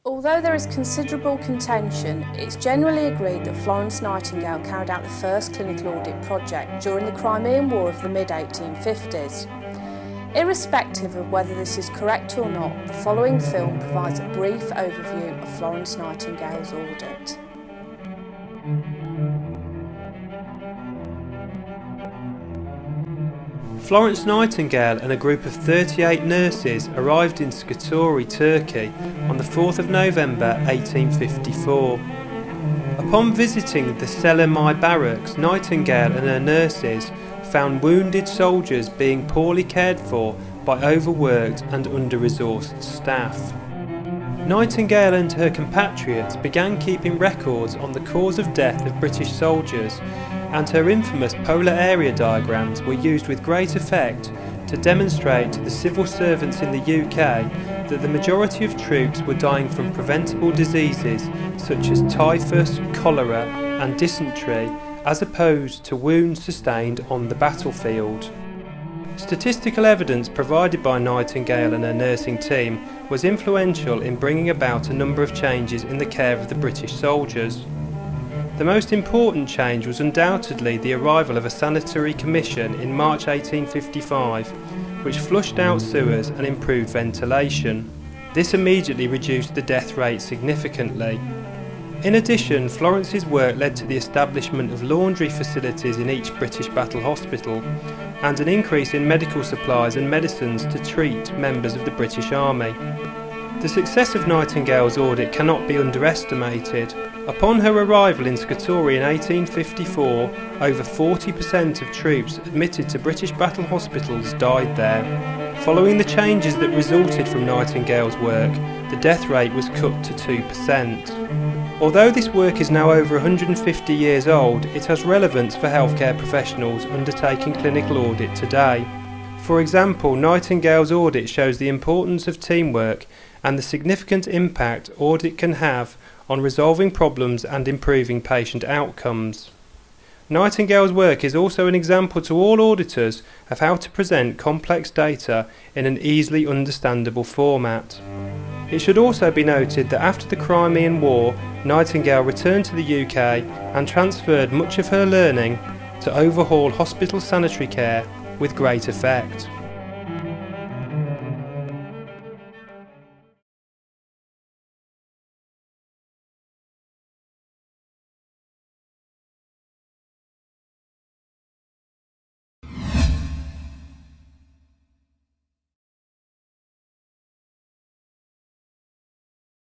Although there is considerable contention, it's generally agreed that Florence Nightingale carried out the first clinical audit project during the Crimean War of the mid-1850s. Irrespective of whether this is correct or not, the following film provides a brief overview of Florence Nightingale's audit. Florence Nightingale and a group of 38 nurses arrived in Scutari, Turkey on the 4th of November 1854. Upon visiting the Selimi barracks, Nightingale and her nurses found wounded soldiers being poorly cared for by overworked and under-resourced staff. Nightingale and her compatriots began keeping records on the cause of death of British soldiers, and her infamous polar area diagrams were used with great effect to demonstrate to the civil servants in the UK that the majority of troops were dying from preventable diseases such as typhus, cholera and dysentery, as opposed to wounds sustained on the battlefield. Statistical evidence provided by Nightingale and her nursing team was influential in bringing about a number of changes in the care of the British soldiers. The most important change was undoubtedly the arrival of a sanitary commission in March 1855, which flushed out sewers and improved ventilation. This immediately reduced the death rate significantly. In addition, Florence's work led to the establishment of laundry facilities in each British battle hospital and an increase in medical supplies and medicines to treat members of the British Army. The success of Nightingale's audit cannot be underestimated. Upon her arrival in Scutari in 1854, over 40% of troops admitted to British battle hospitals died there. Following the changes that resulted from Nightingale's work, the death rate was cut to 2%. Although this work is now over 150 years old, it has relevance for healthcare professionals undertaking clinical audit today. For example, Nightingale's audit shows the importance of teamwork and the significant impact audit can have on resolving problems and improving patient outcomes. Nightingale's work is also an example to all auditors of how to present complex data in an easily understandable format. It should also be noted that after the Crimean War, Nightingale returned to the UK and transferred much of her learning to overhaul hospital sanitary care with great effect.